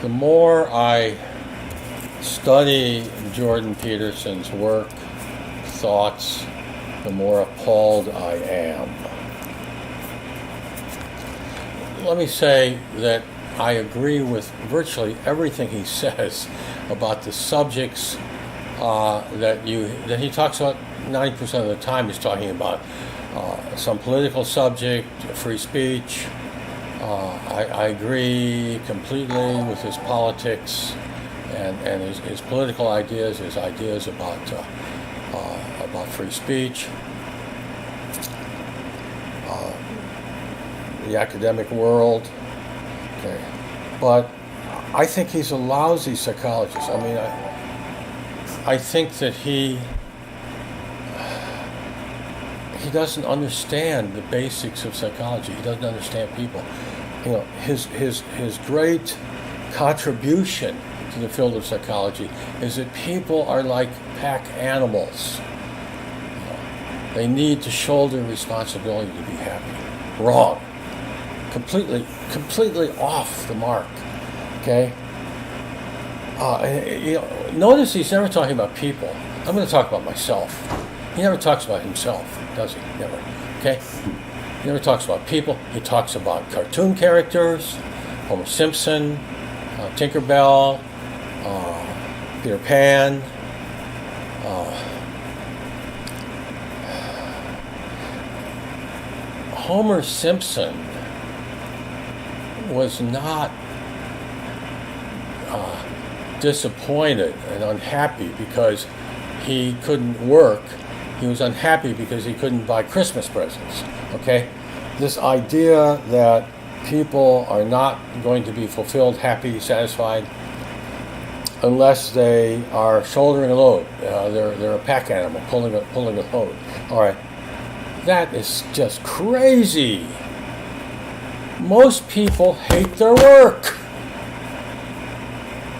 the more I study Jordan Peterson's work, thoughts, the more appalled I am. Let me say that I agree with virtually everything he says about the subjects that he talks about. 90% of the time he's talking about some political subject, free speech. I agree completely with his politics and his political ideas, his ideas about free speech, the academic world. Okay, but I think he's a lousy psychologist. I mean, I think that he doesn't understand the basics of psychology. He doesn't understand people. You know, his great contribution to the field of psychology is that people are like pack animals. You know, they need to shoulder responsibility to be happy. Wrong. Completely off the mark. Okay? Notice he's never talking about people. I'm going to talk about myself. He never talks about himself, does he? Never. Okay? He never talks about people. He talks about cartoon characters, Homer Simpson, Tinkerbell, Peter Pan. Homer Simpson was not disappointed and unhappy because he couldn't work. He was unhappy because he couldn't buy Christmas presents. Okay? This idea that people are not going to be fulfilled, happy, satisfied, unless they are shouldering a load. They're a pack animal pulling a load. All right. That is just crazy. Most people hate their work.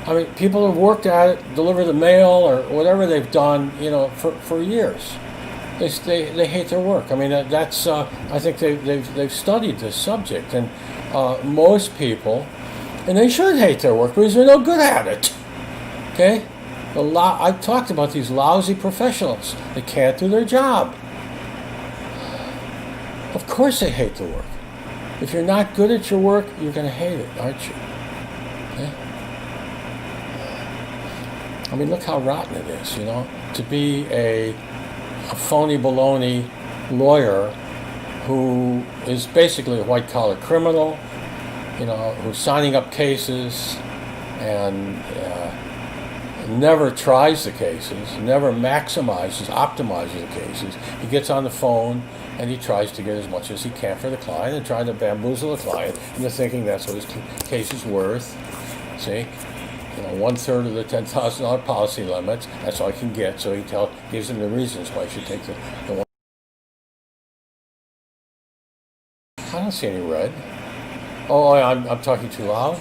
I mean, people have worked at it, deliver the mail or whatever they've done, for years. They hate their work. I mean, that's I think they've studied this subject, and most people, and they should hate their work because they're no good at it. Okay, I've talked about these lousy professionals. They can't do their job. Of course, they hate their work. If you're not good at your work, you're going to hate it, aren't you? Okay? I mean, look how rotten it is, to be a phony baloney lawyer who is basically a white-collar criminal, who's signing up cases and never tries the cases, never optimizes the cases. He gets on the phone and he tries to get as much as he can for the client and trying to bamboozle the client into thinking that's what his case is worth. See? 1/3 of the $10,000 policy limits. That's all he can get. So he gives him the reasons why he should take the one. I don't see any red. Oh, I'm talking too loud?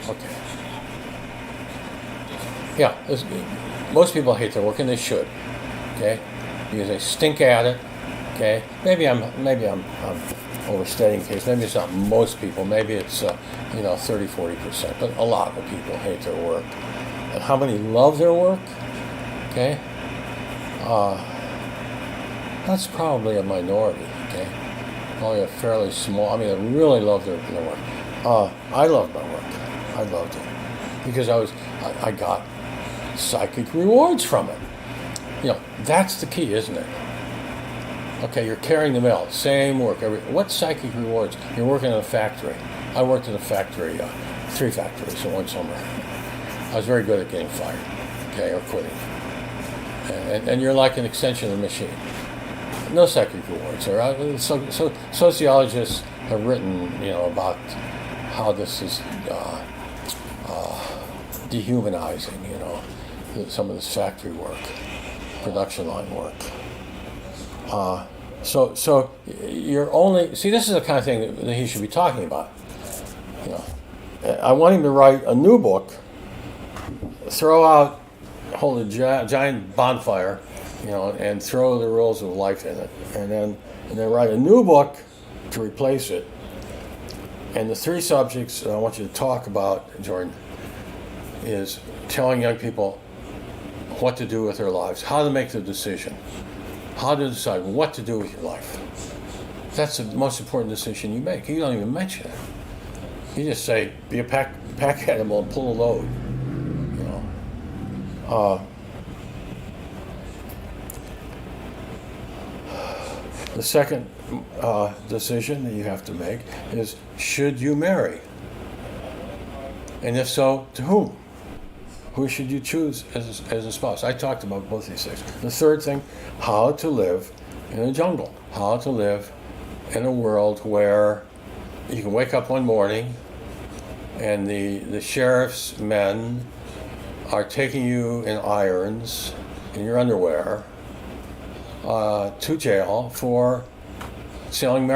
Okay. Yeah, most people hate their work, and they should. Okay, because they stink at it. Okay, maybe I'm overstating the case. Maybe it's not most people. Maybe it's 30-40%. But a lot of people hate their work. And how many love their work? Okay, that's probably a minority. Okay, probably a fairly small. I mean, they really love their work. I loved my work. I loved it because I got psychic rewards from it. That's the key, isn't it? Okay, you're carrying the mail, same work. What psychic rewards? You're working in a factory. I worked in a factory, 3 factories in one summer. I was very good at getting fired, okay, or quitting. And you're like an extension of the machine. No psychic rewards. So sociologists have written, about how this is dehumanizing, some of this factory work, production line work. So you're only, see, this is the kind of thing that he should be talking about. I want him to write a new book, hold a giant bonfire, and throw the rules of life in it, and then write a new book to replace it, And the three subjects I want you to talk about, Jordan, is telling young people what to do with their lives, how to make the decision, how to decide what to do with your life. That's the most important decision you make. You don't even mention it. You just say, be a pack animal and pull a load. You know. The second decision that you have to make is, should you marry? And if so, to whom? Who should you choose as a spouse? I talked about both these things. The third thing, how to live in a jungle. How to live in a world where you can wake up one morning and the sheriff's men are taking you in irons, in your underwear, to jail for selling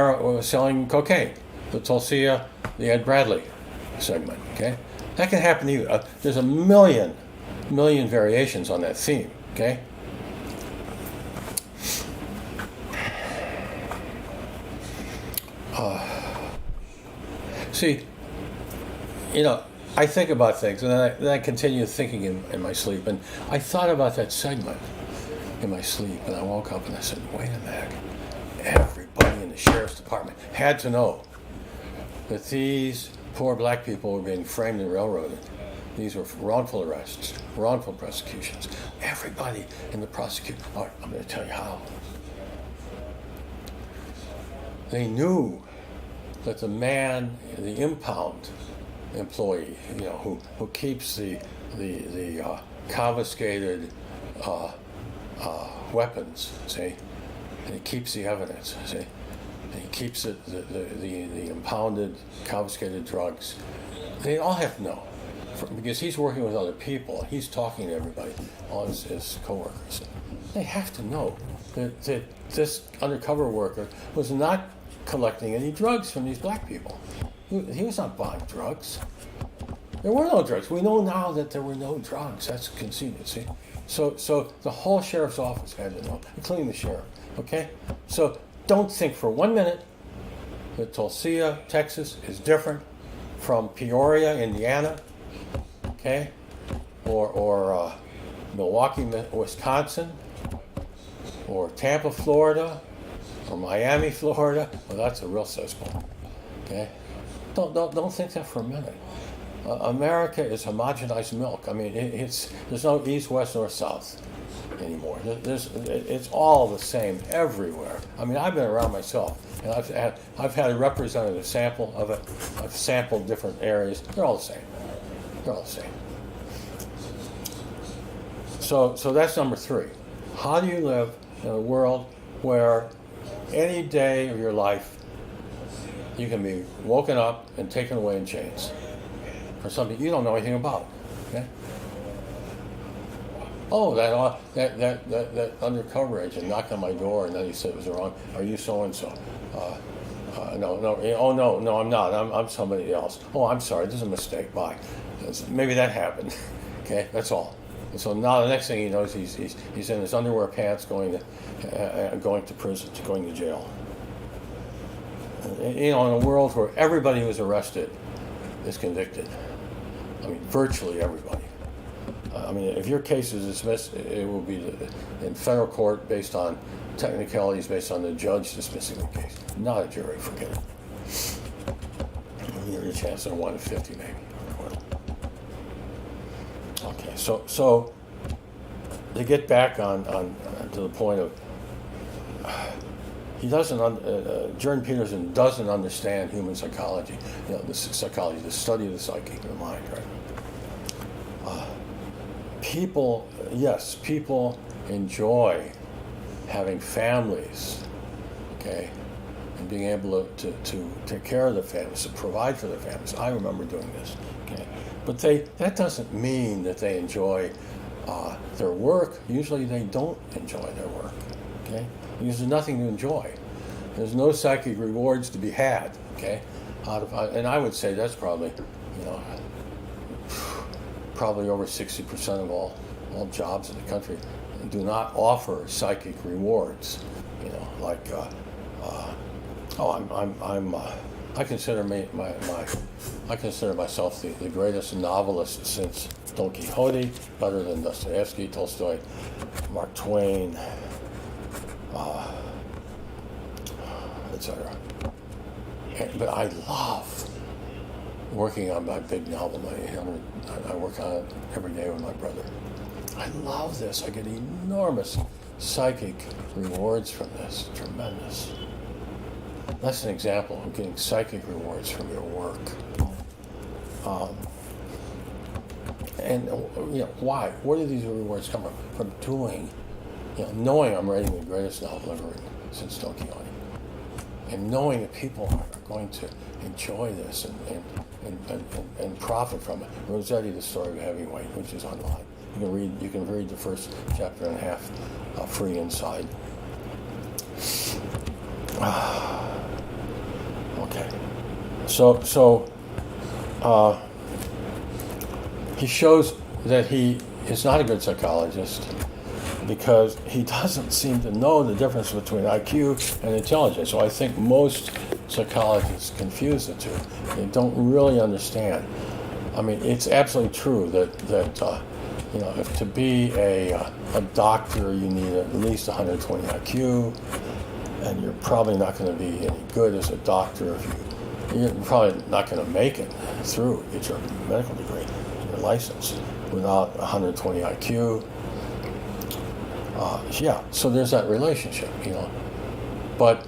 cocaine. The Tulsia, the Ed Bradley segment, okay? That can happen to you. There's a million variations on that theme, okay? See, you know, I think about things, and then I continue thinking in my sleep, and I thought about that segment in my sleep, and I woke up and I said, wait a minute, everybody in the sheriff's department had to know that these poor black people were being framed and railroaded. These were wrongful arrests, wrongful prosecutions. Everybody in the prosecution, I'm going to tell you how. They knew that the man, the impound employee, you know, who keeps the confiscated weapons, see, and he keeps the evidence, see, and he keeps the impounded, confiscated drugs. They all have to know, because he's working with other people. He's talking to everybody, all his coworkers. They have to know that this undercover worker was not collecting any drugs from these black people. He was not buying drugs. There were no drugs. We know now that there were no drugs. That's conceded, see? So the whole sheriff's office had to know, including the sheriff, okay? So don't think for 1 minute that Tulsa, Texas is different from Peoria, Indiana, okay? Or Milwaukee, Wisconsin, or Tampa, Florida, or Miami, Florida. Well, that's a real cesspool, okay? Don't think that for a minute. America is homogenized milk. I mean, there's no east, west, north, south anymore. It's all the same everywhere. I mean, I've been around myself, and I've had a representative sample of it. I've sampled different areas. They're all the same. They're all the same. So that's number 3. How do you live in a world where any day of your life you can be woken up and taken away in chains for something you don't know anything about? Okay? Oh, that undercover agent knocked on my door and then he said it was wrong. Are you so and so? No. Oh no, I'm not. I'm somebody else. Oh, I'm sorry. This is a mistake. Bye. Maybe that happened. Okay, that's all. And so now the next thing he knows, he's in his underwear pants, going to prison, going to jail. You know, in a world where everybody who's arrested is convicted. I mean, virtually everybody. I mean, if your case is dismissed, it will be in federal court based on technicalities, based on the judge dismissing the case, not a jury. Forget it. Your chances are 1 in 50, maybe. Okay, so to get back on to the point of, Jordan Peterson doesn't understand human psychology. You know, the psychology, the study of the psyche of the mind, right? People enjoy having families, okay, and being able to take care of their families, to provide for their families. I remember doing this, okay? But that doesn't mean that they enjoy their work. Usually they don't enjoy their work, okay? Because there's nothing to enjoy. There's no psychic rewards to be had, okay? And I would say that's probably, you know, probably over 60% of all jobs in the country do not offer psychic rewards. You know, like, I consider I consider myself the greatest novelist since Don Quixote, better than Dostoevsky, Tolstoy, Mark Twain, etc. But I love working on my big novel. I work on it every day with my brother. I love this. I get enormous psychic rewards from this. Tremendous. That's an example of getting psychic rewards from your work. And why? Where do these rewards come from? From doing, knowing I'm writing the greatest novel ever written since Don Quixote, and knowing that people are going to enjoy this and profit from it. Rossetti, The Story of Heavyweight, which is online. You can read the first chapter and a half free inside. Okay. So he shows that he is not a good psychologist because he doesn't seem to know the difference between IQ and intelligence. So I think most psychologists confuse the two. They don't really understand. I mean, it's absolutely true that if to be a doctor you need at least 120 IQ, and you're probably not going to be any good as a doctor if you're probably not going to make it through, get your medical degree, your license, without 120 IQ. So there's that relationship, But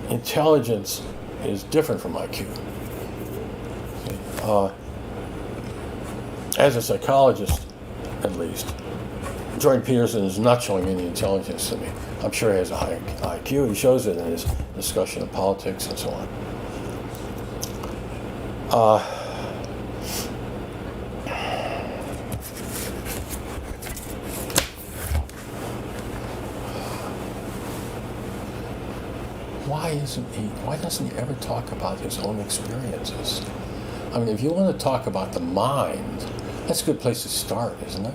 intelligence is different from IQ. As a psychologist, at least, Jordan Peterson is not showing any intelligence to me. I'm sure he has a high IQ. He shows it in his discussion of politics and so on. Why doesn't he ever talk about his own experiences? I mean, if you want to talk about the mind, that's a good place to start, isn't it?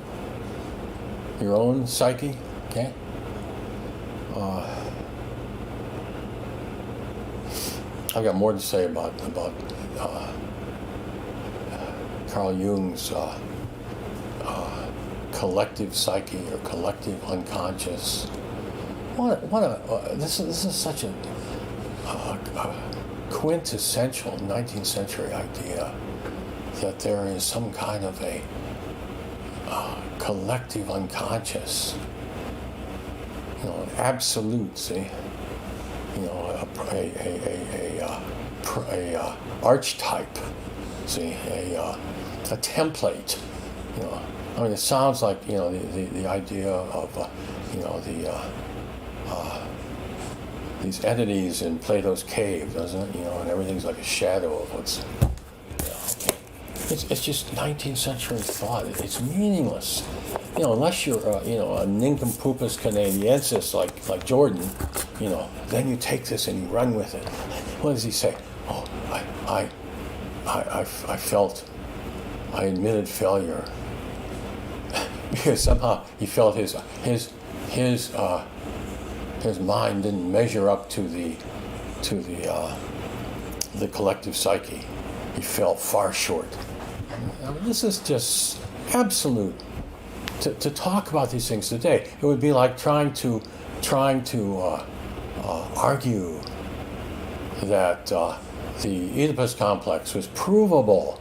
Your own psyche, okay? I've got more to say about Carl Jung's collective psyche or collective unconscious. This is such a quintessential 19th century idea that there is some kind of a collective unconscious, an absolute, see, a archetype, see, a template, I mean, it sounds like the idea of these entities in Plato's cave, doesn't it? And everything's like a shadow of what's. It's just 19th century thought. It's meaningless, unless you're a nincompoopus Canadiensis like Jordan, Then you take this and you run with it. What does he say? Oh, I admitted failure because somehow he felt his mind didn't measure up to the collective psyche. He fell far short. I mean, this is just absolute. To talk about these things today, it would be like trying to argue that the Oedipus complex was provable,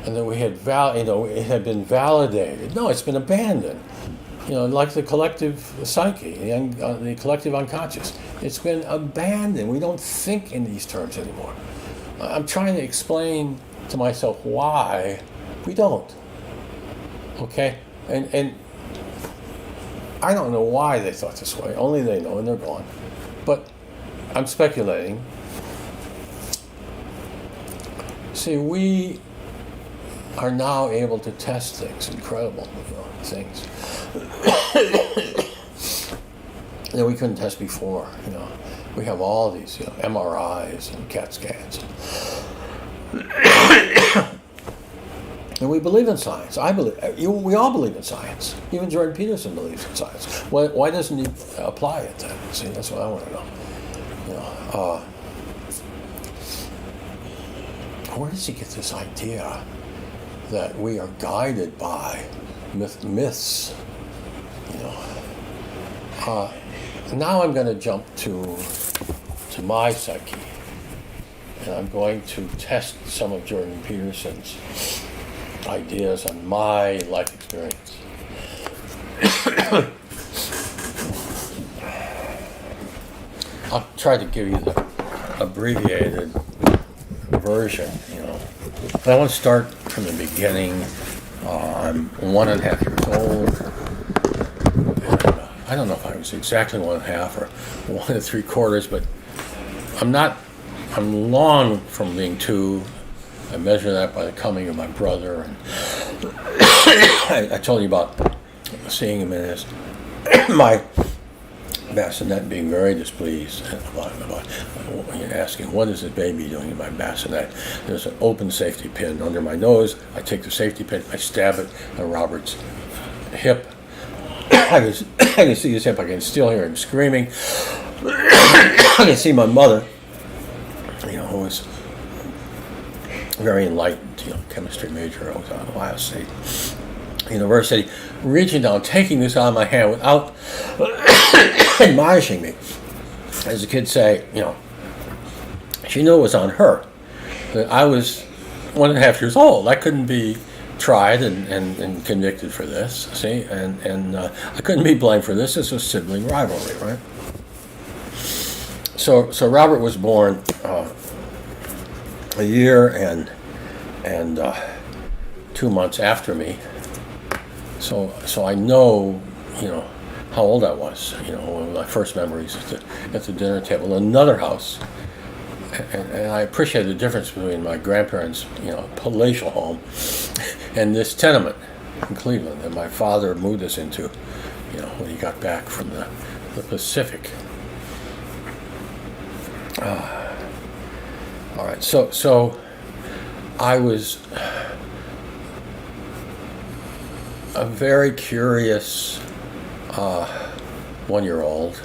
and that it had been validated. No, it's been abandoned. Like the collective psyche, the collective unconscious. It's been abandoned. We don't think in these terms anymore. I'm trying to explain to myself why we don't. Okay? And I don't know why they thought this way. Only they know, and they're gone. But I'm speculating. See, we are now able to test things, incredible things that we couldn't test before. We have all these MRIs and CAT scans. And we believe in science. We all believe in science. Even Jordan Peterson believes in science. Why doesn't he apply it then? See, that's what I want to know. You know, where does he get this idea that we are guided by myths? You know. Now I'm going to jump to my psyche, and I'm going to test some of Jordan Peterson's ideas on my life experience. I'll try to give you the abbreviated version, you know. But I want to start from the beginning. I'm 1.5 years old. I don't know if I was exactly 1.5 or 1 3/4, but I'm long from being 2. I measure that by the coming of my brother. And I told you about seeing him in his, my bassinet, being very displeased about asking, what is this baby doing in my bassinet? There's an open safety pin under my nose. I take the safety pin, I stab it at Robert's hip. I can see his hip. I can still hear him screaming. I can see my mother, you know, who was very enlightened, you know, chemistry major. I was at Ohio State University, reaching down, taking this out of my hand without admonishing me. As the kids say, you know, she knew it was on her. That I was 1.5 years old. I couldn't be tried and convicted for this, see, and I couldn't be blamed for this. This was sibling rivalry, right? So Robert was born a year and 2 months after me. So I know, you know, how old I was. You know, one of my first memories at the dinner table in another house. And I appreciate the difference between my grandparents', you know, palatial home and this tenement in Cleveland that my father moved us into, you know, when he got back from the Pacific. All right, so I was a very curious 1-year-old.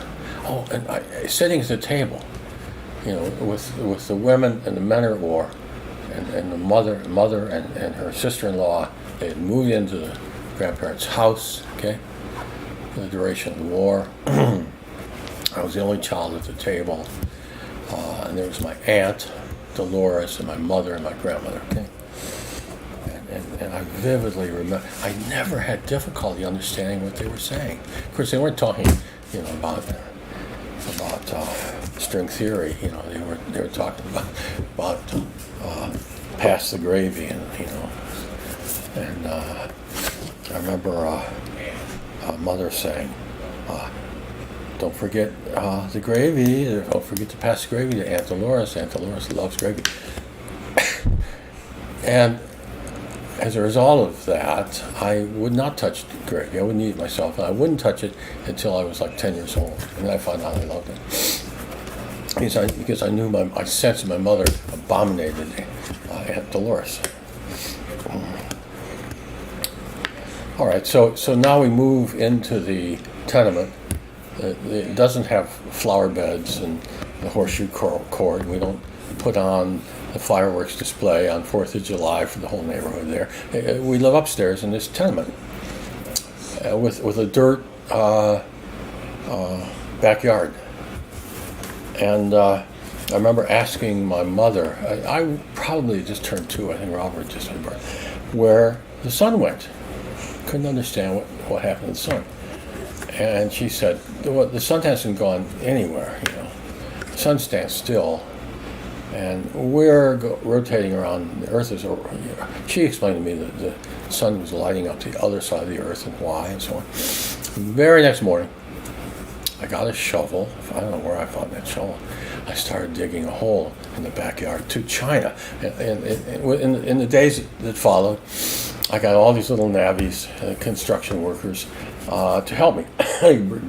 Oh, and sitting at the table, you know, with the women and the men are at war, and the mother and her sister-in-law, they had moved into the grandparents' house, okay, for the duration of the war. I was the only child at the table, and there was my aunt, Dolores, and my mother and my grandmother, okay. And I vividly remember, I never had difficulty understanding what they were saying. Of course, they weren't talking, you know, about string theory. You know, they were talking about pass the gravy, and you know, and I remember mother saying, "Don't forget the gravy. Don't forget to pass the gravy to Aunt Dolores. Aunt Dolores loves gravy." And as a result of that, I would not touch the gravy. I wouldn't eat it myself. I wouldn't touch it until I was like 10 years old. And then I found out I loved it. Because I knew I sensed my mother abominated Aunt Dolores. All right, so now we move into the tenement. It doesn't have flower beds and the horseshoe cord. We don't put on the fireworks display on 4th of July for the whole neighborhood there. We live upstairs in this tenement with a dirt backyard. And I remember asking my mother, I probably just turned 2, I think Robert just turned 1, where the sun went. Couldn't understand what happened to the sun. And she said, well, the sun hasn't gone anywhere, you know. The sun stands still. And we're rotating around. The Earth is over. You know, she explained to me that the sun was lighting up the other side of the Earth and why and so on. The very next morning, I got a shovel. I don't know where I found that shovel. I started digging a hole in the backyard to China. And in the days that followed, I got all these little navvies, construction workers, to help me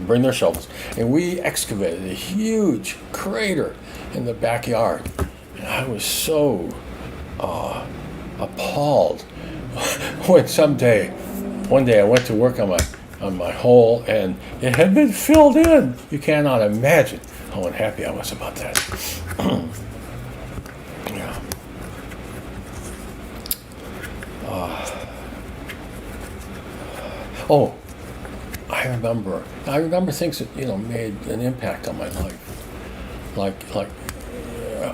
bring their shovels. And we excavated a huge crater in the backyard. And I was so appalled when one day I went to work on my on my hole, and it had been filled in. You cannot imagine how unhappy I was about that. Yeah. Oh, I remember things that made an impact on my life. Like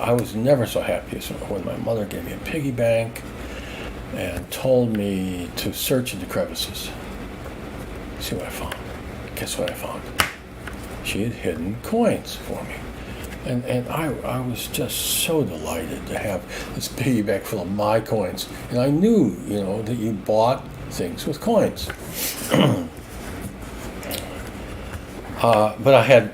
I was never so happy as when my mother gave me a piggy bank and told me to search in the crevices. See what I found. Guess what I found? She had hidden coins for me. And I was just so delighted to have this piggy bank full of my coins. And I knew, that you bought things with coins. But I had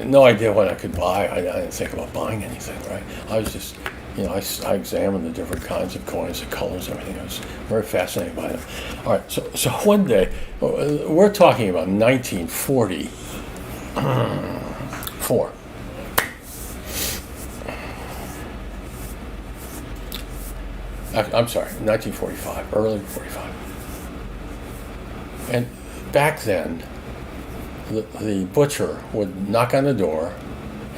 no idea what I could buy. I didn't think about buying anything, right? I was just, I examined the different kinds of coins, the colors, everything. I was very fascinated by them. All right, so one day, we're talking about 1944. I'm sorry, 1945, early 45. And back then, the butcher would knock on the door.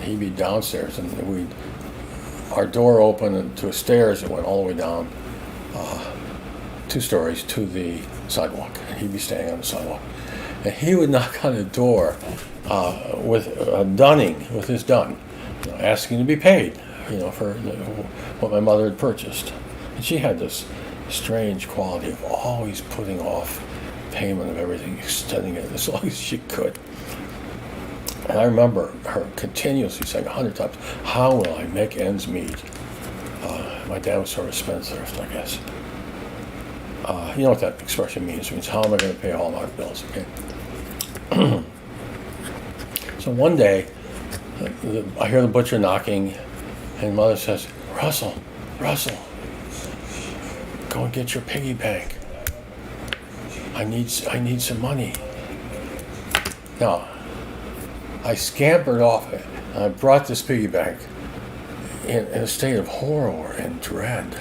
He'd be downstairs, and our door opened to a stairs that went all the way down 2 stories to the sidewalk. And he'd be standing on the sidewalk, and he would knock on the door with his dun, asking to be paid, for what my mother had purchased. And she had this strange quality of always putting off payment of everything, extending it as long as she could. And I remember her continuously saying 100 times, "How will I make ends meet?" My dad was sort of spendthrift, I guess. You know what that expression means? It means, how am I going to pay all my bills? Okay. So one day, I hear the butcher knocking, and Mother says, Russell, go and get your piggy bank. I need some money. Now, I scampered off it, and I brought this piggy bank in a state of horror and dread.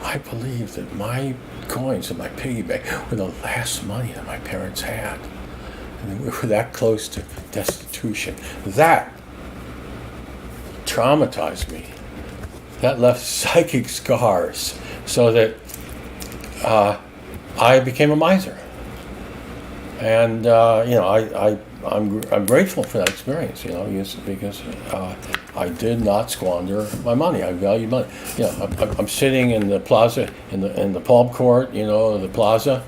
I believed that my coins in my piggy bank were the last money that my parents had. And we were that close to destitution. That traumatized me. That left psychic scars, so that I became a miser. And I'm grateful for that experience, because I did not squander my money. I valued money. I'm sitting in the plaza, in the palm court, the plaza,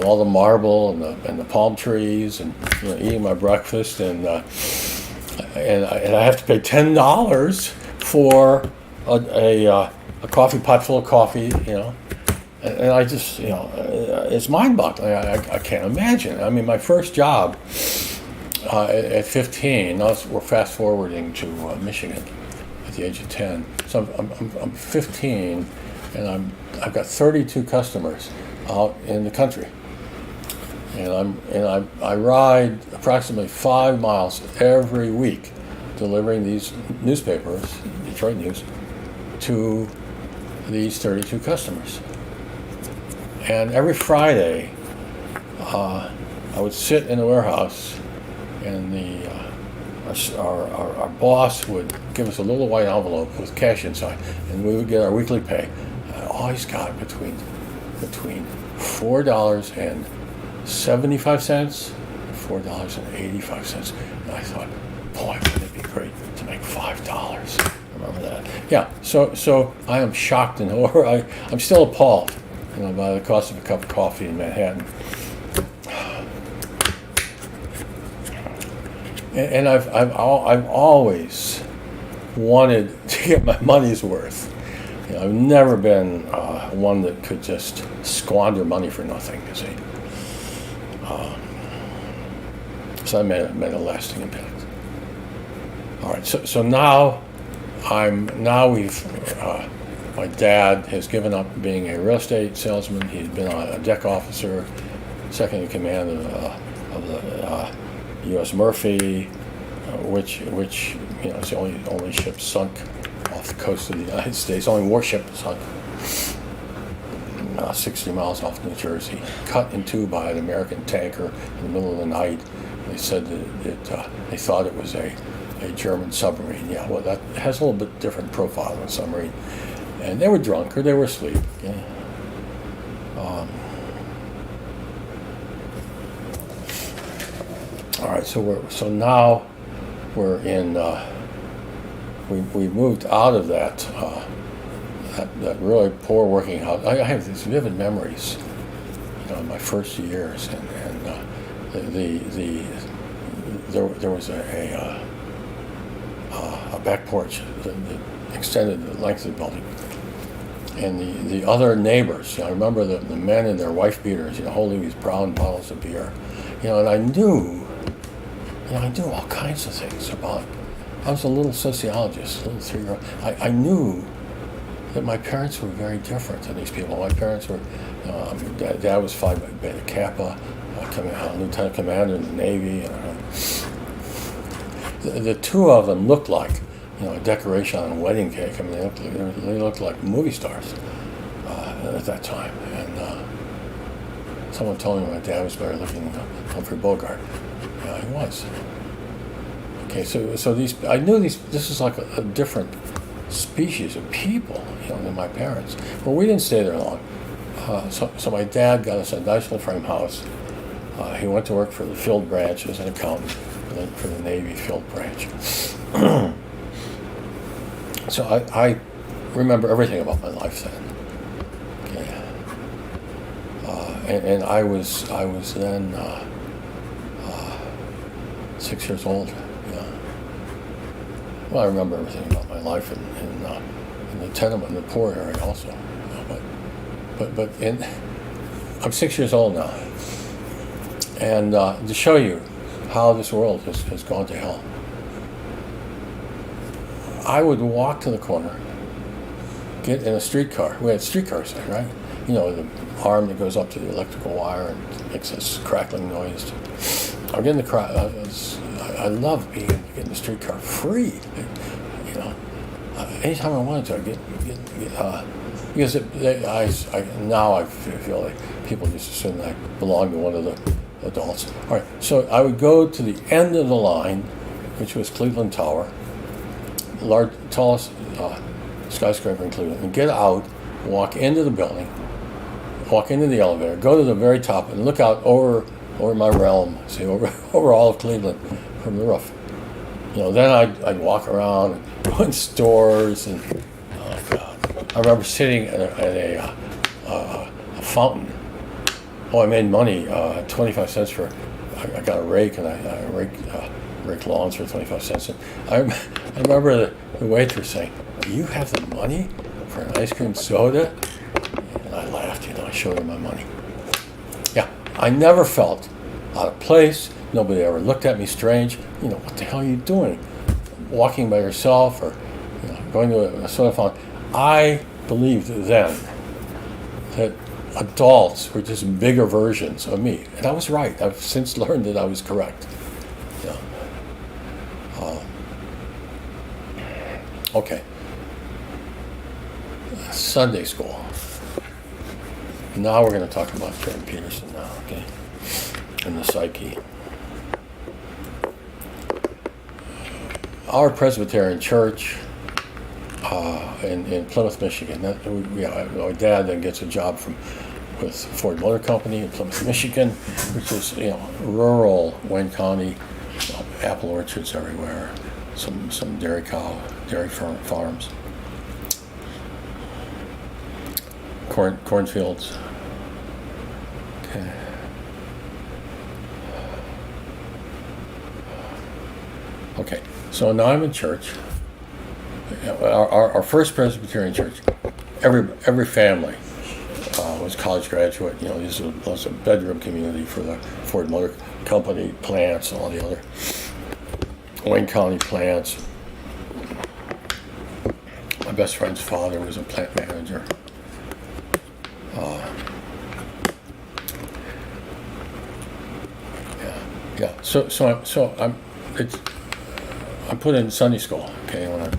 all the marble and the palm trees, and eating my breakfast, and I have to pay $10 for a coffee pot full of coffee, And I just, it's mind-boggling. I can't imagine. I mean, my first job at 15, now we're fast-forwarding to Michigan at the age of 10. So I'm 15, and I've got 32 customers out in the country. And I ride approximately 5 miles every week, delivering these newspapers, Detroit News, to these 32 customers. And every Friday, I would sit in the warehouse, and our boss would give us a little white envelope with cash inside, and we would get our weekly pay. I always got between $4.75 and $4.85. And I thought, boy, wouldn't it be great to make $5? Remember that? Yeah. So I am shocked and horror. I'm still appalled, by the cost of a cup of coffee in Manhattan. And I've always wanted to get my money's worth. I've never been one that could just squander money for nothing, you see. So that made a lasting impact. All right, so now my dad has given up being a real estate salesman. He's been a deck officer, second in command of the U.S. Murphy, which is the only ship sunk off the coast of the United States, only warship sunk. 60 miles off New Jersey, cut in two by an American tanker in the middle of the night. They said that they thought it was a German submarine. Yeah, well, that has a little bit different profile than a submarine. And they were drunk or they were asleep. Okay? All right, so now we're in. We moved out of that really poor working house. I have these vivid memories, in my first years, and there was a back porch that extended the length of the building, and the other neighbors. I remember the men in their wife beaters, holding these brown bottles of beer, and I knew all kinds of things about. I was a little sociologist, a little 3-year-old. I knew that my parents were very different than these people. My parents were, Dad was Phi Beta Kappa, lieutenant commander in the Navy. The two of them looked like, a decoration on a wedding cake. I mean, they looked like movie stars at that time. And someone told me my dad was better looking than Humphrey Bogart. Yeah, he was. Okay, so I knew this is like a different species of people, than my parents. Well, we didn't stay there long. So my dad got us a nice little frame house. He went to work for the field branch as an accountant for the Navy field branch. So I remember everything about my life then. Okay. And I was then 6 years old. Well, I remember everything about my life in the tenement, in the poor area also. But I'm 6 years old now. And to show you how this world has gone to hell, I would walk to the corner, get in a streetcar. We had streetcars then, right? The arm that goes up to the electrical wire and makes this crackling noise. I'd get in the car. I loved being in the streetcar free. Anytime I wanted to, I'd get because now I feel like people just assume that I belong to one of the adults. All right, so I would go to the end of the line, which was Cleveland Tower, tallest skyscraper in Cleveland, and get out, walk into the building, walk into the elevator, go to the very top, and look out over my realm, see, over all of Cleveland from the roof. Then I'd walk around and go in stores, and oh God, I remember sitting at a fountain. Oh, I made money, 25 cents for. I got a rake, and I rake lawns for 25 cents. And I remember the waitress saying, "Do you have the money for an ice cream soda?" And I laughed. I showed her my money. Yeah, I never felt out of place. Nobody ever looked at me strange. What the hell are you doing? Walking by yourself or going to a soda fountain. I believed then that adults were just bigger versions of me. And I was right. I've since learned that I was correct. Okay. Sunday school. Now we're going to talk about Jordan Peterson now, okay? And the psyche. Our Presbyterian church in Plymouth, Michigan. My dad then gets a job with Ford Motor Company in Plymouth, Michigan, which is rural Wayne County, apple orchards everywhere, some dairy farms, cornfields. Okay. Okay. So now I'm in church. Our first Presbyterian church, every family was college graduate. This was a bedroom community for the Ford Motor Company plants and all the other Wayne County plants. My best friend's father was a plant manager. So I'm put in Sunday school, okay, when I'm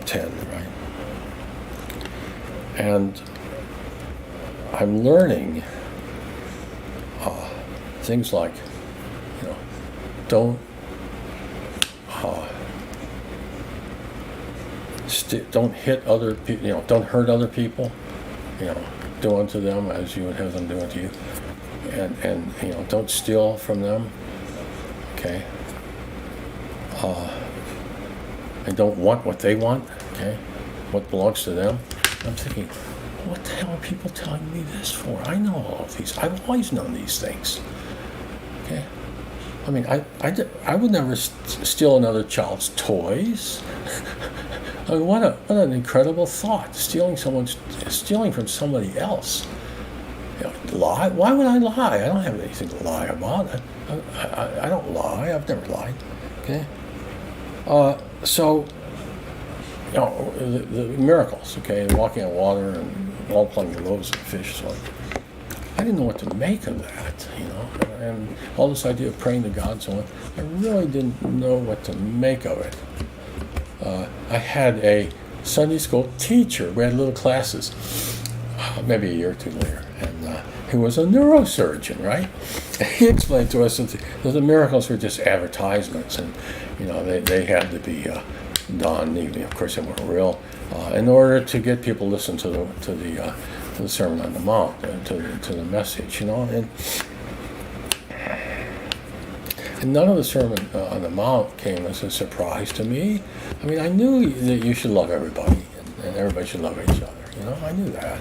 10, right? And I'm learning things like, don't don't hit other people, don't hurt other people, do unto them as you would have them do unto you, and don't steal from them, okay, and don't want what they want, okay, what belongs to them. I'm thinking, what the hell are people telling me this for? I know all of these. I've always known these things, okay. I mean, I would never steal another child's toys. I mean, what an incredible thought! Stealing from somebody else. Lie? Why would I lie? I don't have anything to lie about. I don't lie. I've never lied. Okay. So, the miracles. Okay, walking on water and multiplying the loaves of fish. So, I didn't know what to make of that. And all this idea of praying to God and so on. I really didn't know what to make of it. I had a Sunday school teacher. We had little classes, maybe a year or two later, and he was a neurosurgeon, right? He explained to us that the miracles were just advertisements, and they had to be done, even of course they weren't real, in order to get people to listen to the Sermon on the Mount, to the message, and none of the Sermon on the Mount came as a surprise to me. I mean, I knew that you should love everybody, and everybody should love each other. I knew that.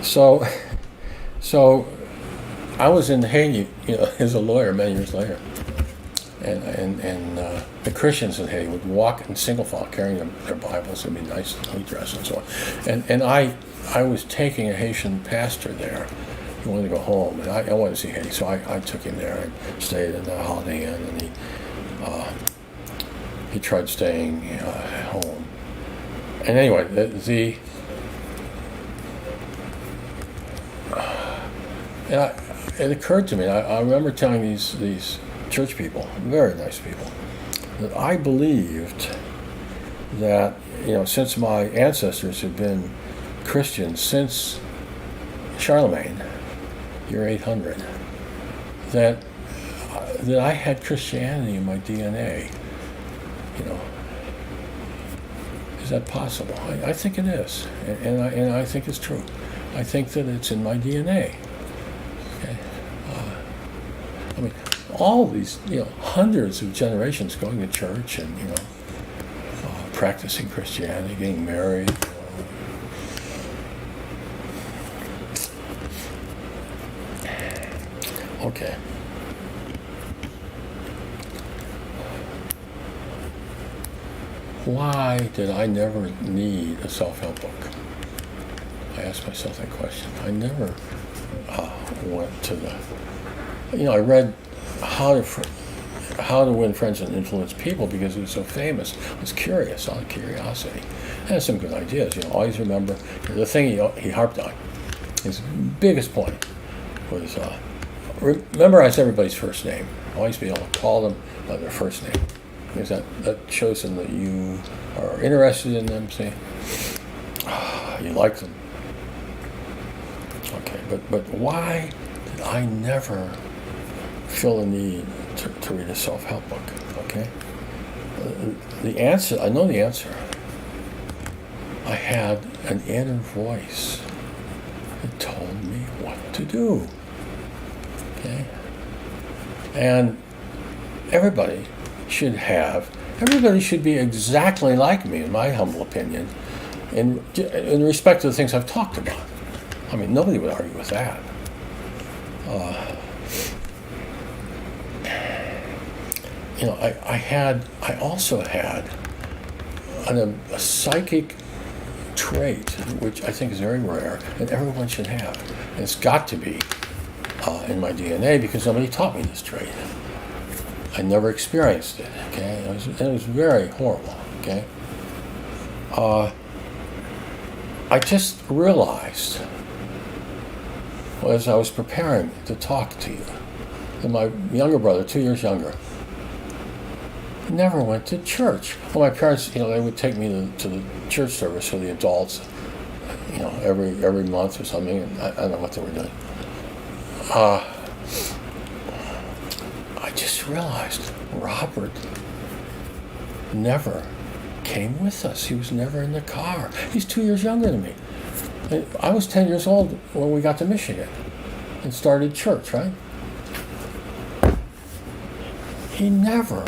So I was in Haiti, as a lawyer many years later, and the Christians in Haiti would walk in single file carrying their Bibles and be nicely dressed and so on. And I was taking a Haitian pastor there. He wanted to go home, and I wanted to see Haiti, so I took him there and stayed in the Holiday Inn, and he tried staying home. And anyway, it occurred to me. I remember telling these church people, very nice people, that I believed that since my ancestors had been Christians since Charlemagne, year 800, that I had Christianity in my DNA. Is that possible? I think it is, and I think it's true. I think that it's in my DNA. Okay, I mean, all these hundreds of generations going to church and practicing Christianity, getting married. Okay. Why did I never need a self-help book? I asked myself that question. I never went to I read How to Win Friends and Influence People because it was so famous. I was curious, out of curiosity. It had some good ideas. Always remember the thing he harped on. His biggest point was memorize everybody's first name. Always be able to call them by their first name, because that shows them that you are interested in them. See, you like them. Okay, but why did I never feel the need to read a self-help book? Okay, the answer, I know the answer. I had an inner voice that told me what to do. Okay, and everybody should be exactly like me, in my humble opinion, in respect to the things I've talked about. I mean, nobody would argue with that. I also had a psychic trait, which I think is very rare, and everyone should have. And it's got to be in my DNA because somebody taught me this trait. I never experienced it. Okay, it was very horrible. Okay, I just realized as I was preparing to talk to you that my younger brother, 2 years younger, never went to church. Well, my parents, they would take me to the church service for the adults, every month or something, and I don't know what they were doing. I just realized Robert never came with us. He was never in the car. He's 2 years younger than me. I was 10 years old when we got to Michigan and started church, right? They never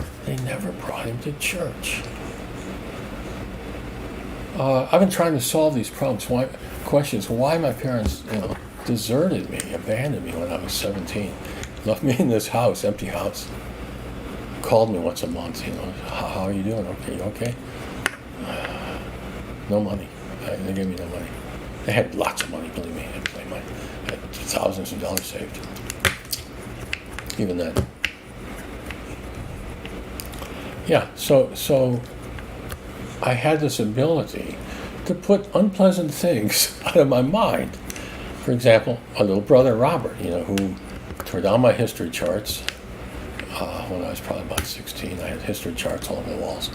brought him to church. I've been trying to solve these questions. Why my parents, deserted me, abandoned me when I was 17, left me in this house, empty house. Called me once a month, how are you doing? Okay, you okay? No money. They gave me no money. They had lots of money, believe me. They had thousands of dollars saved. Even then. Yeah, so I had this ability to put unpleasant things out of my mind. For example, my little brother Robert, who tore down my history charts when I was probably about 16. I had history charts all over the walls.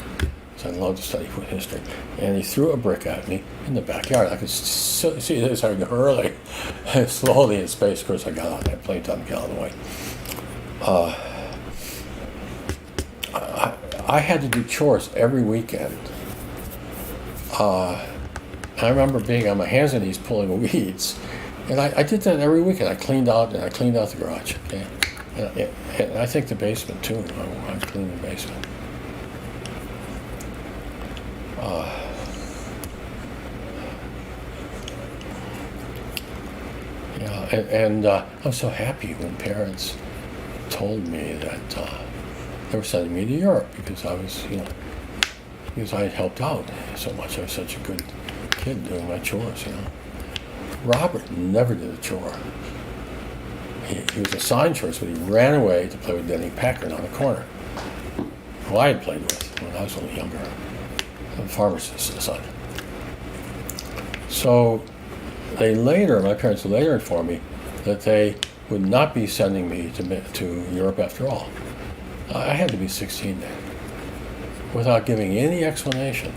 So I loved to study history. And he threw a brick at me in the backyard. I could see this early, slowly in space. Of course, I got out. I had plenty of time to get out of the way. I had to do chores every weekend. I remember being on my hands and knees pulling weeds. And I did that every weekend. I cleaned out the garage. Okay, and I think the basement too. I cleaned the basement. And I was so happy when parents told me that they were sending me to Europe because I was, because I had helped out so much. I was such a good kid doing my chores, Robert never did a chore. He was assigned chores, but he ran away to play with Denny Packard on the corner, who I had played with when I was a little younger, a farmer's son. So my parents later informed me that they would not be sending me to Europe after all. I had to be 16 then, without giving any explanation.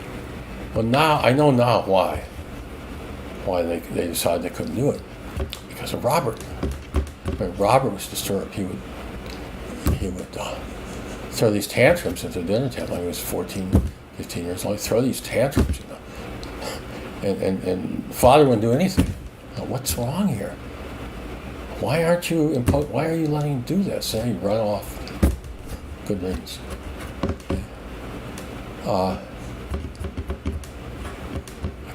Well, now I know why they decided they couldn't do it, because of Robert. When Robert was disturbed, he would throw these tantrums at the dinner table. When he was 14, 15 years old, he'd throw these tantrums, and Father wouldn't do anything. Now, what's wrong here? Why are you letting him do this? And he'd run off. Good riddance. I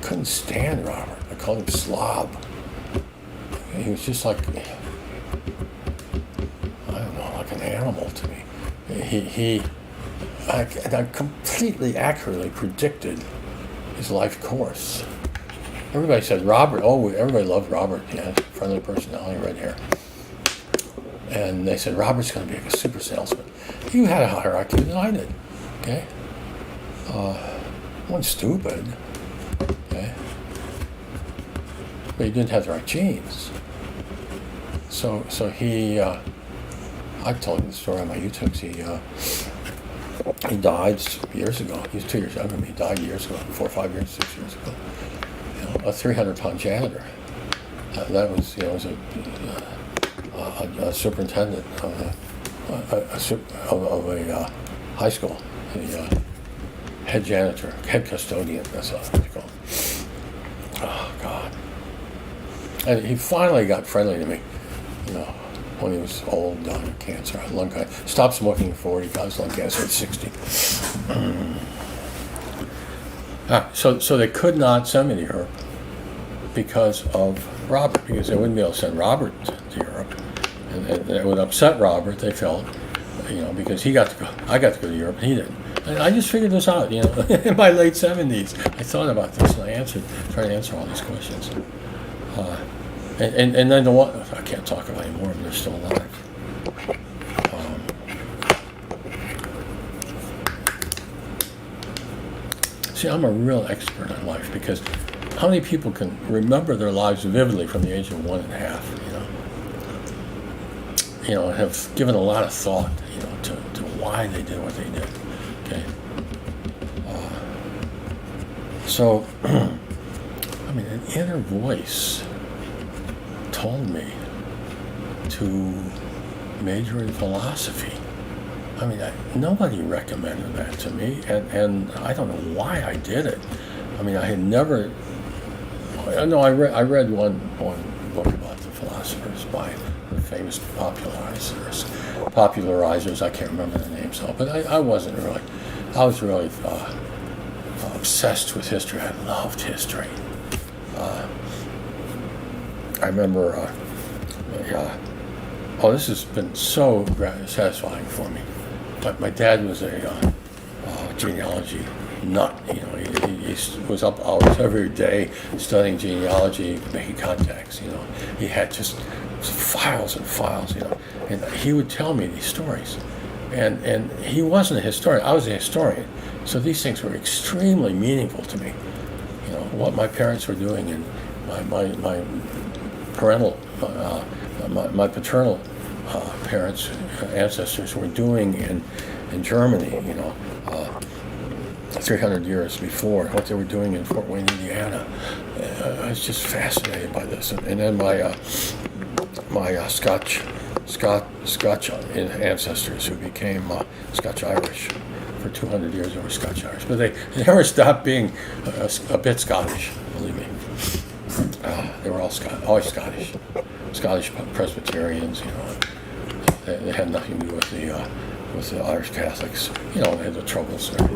couldn't stand Robert. I called him slob. He was just like, like an animal to me. I completely accurately predicted his life course. Everybody said Robert. Everybody loved Robert. He had friendly personality, red hair. And they said Robert's going to be like a super salesman. You had a higher IQ than I did. Okay. I wasn't stupid. Okay. But he didn't have the right genes. So he. I've told you the story on my YouTubes. He died years ago. He was 2 years younger than me. He died years ago, 4 or 5 years, 6 years ago. A 300-pound janitor. That was, was a superintendent of a high school, the head janitor, head custodian. That's what they call him. Oh God! And he finally got friendly to me, when he was old, died of cancer, lung cancer. Stopped smoking at 40, got his lung cancer at 60. So they could not send me to Europe because of Robert, because they wouldn't be able to send Robert to Europe. And it would upset Robert, they felt, because he got to go. I got to go to Europe, and he didn't. And I just figured this out, in my late 70s. I thought about this, and I tried to answer all these questions. And then the one, I can't talk about anymore, but they're still alive. See, I'm a real expert on life, because how many people can remember their lives vividly from the age of 1.5, and have given a lot of thought, to why they did what they did. Okay. So, I mean, an inner voice told me to major in philosophy. I mean, nobody recommended that to me, and I don't know why I did it. I mean, I had never. No, I read one book about the philosophers by the famous popularizers. I can't remember the names of, but I wasn't really. I was really obsessed with history. I loved history. I remember. This has been so satisfying for me. My dad was a genealogy nut. You know, he was up hours every day studying genealogy, making contacts. You know, he had just files and files. You know, and he would tell me these stories. And he wasn't a historian. I was a historian. So these things were extremely meaningful to me. You know, what my parents were doing and my paternal parents, ancestors were doing in Germany, you know, 300 years before, what they were doing in Fort Wayne, Indiana. I was just fascinated by this. And then my Scotch ancestors who became Scotch-Irish. For 200 years they were Scotch-Irish. But they never stopped being a bit Scottish, believe me. They were always Scottish. Scottish Presbyterians, you know. They had nothing to do with the Irish Catholics. You know, they had the troubles there.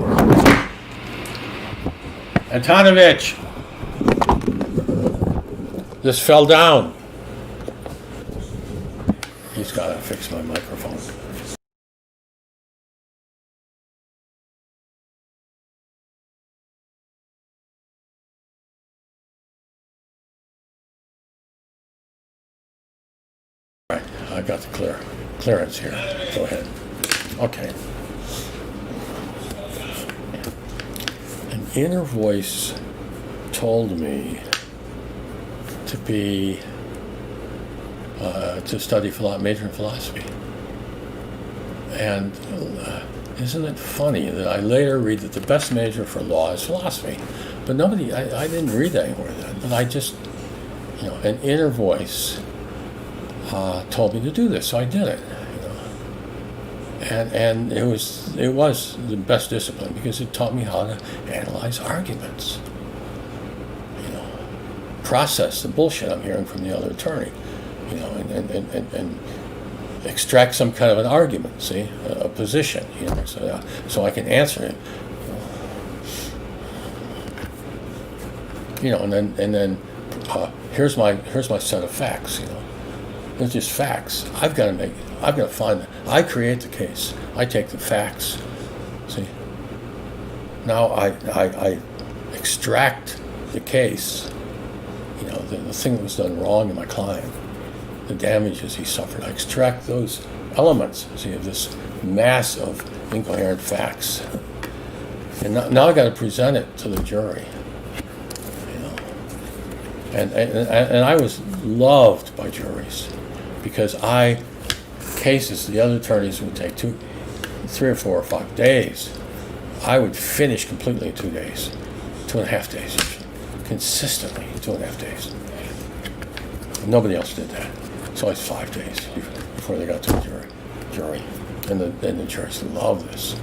Antonovich! This fell down. He's got to fix my microphone. All right, I got the clearance here. Go ahead. Okay. An inner voice told me to be to study major in philosophy. And isn't it funny that I later read that the best major for law is philosophy? But I didn't read that anywhere then. But I just, you know, an inner voice told me to do this, so I did it. You know. And it was the best discipline because it taught me how to analyze arguments. You know, process the bullshit I'm hearing from the other attorney. You know, and extract some kind of an argument, see, a position, you know, so I can answer it. You know, and then here's my set of facts. You know, it's just facts. I've got to find them. I create the case. I take the facts. See, now I extract the case. You know, the thing that was done wrong to my client. The damages he suffered. I extract those elements, see, of this mass of incoherent facts. And now I got to present it to the jury. You know, and I was loved by juries because cases the other attorneys would take 3 or 4 or 5 days. I would finish completely in 2 days, 2.5 days usually, consistently 2.5 days. Nobody else did that. So it's 5 days before they got to the jury. And the jurors loved this.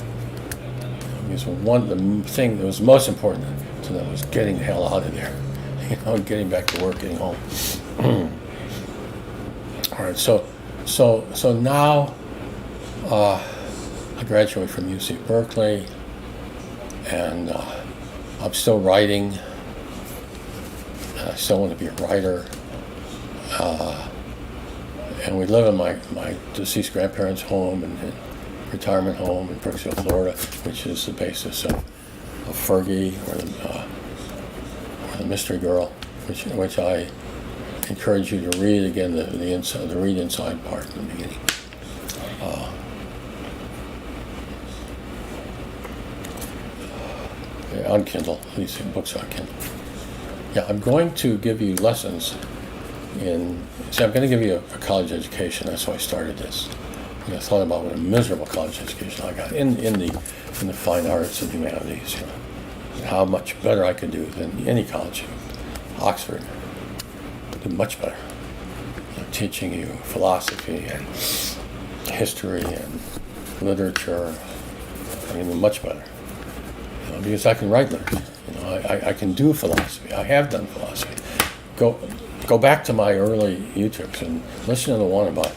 Because the thing that was most important to them was getting the hell out of there. You know, getting back to work, getting home. All right, so now I graduated from UC Berkeley, and I'm still writing. And I still want to be a writer. And we live in my deceased grandparents' home and retirement home in Brooksville, Florida, which is the basis of Fergie or the Mystery Girl, which I encourage you to read again. The read inside part in the beginning. On Kindle, these books are on Kindle. Yeah, I'm going to give you lessons I'm going to give you a college education. That's why I started this. You know, thought about what a miserable college education I got in the fine arts and humanities. You know, and how much better I could do than any college. Oxford did much better. You know, teaching you philosophy and history and literature. I mean, much better. You know, because I can write literature. You know, I can do philosophy. I have done philosophy. Go back to my early YouTubes and listen to the one about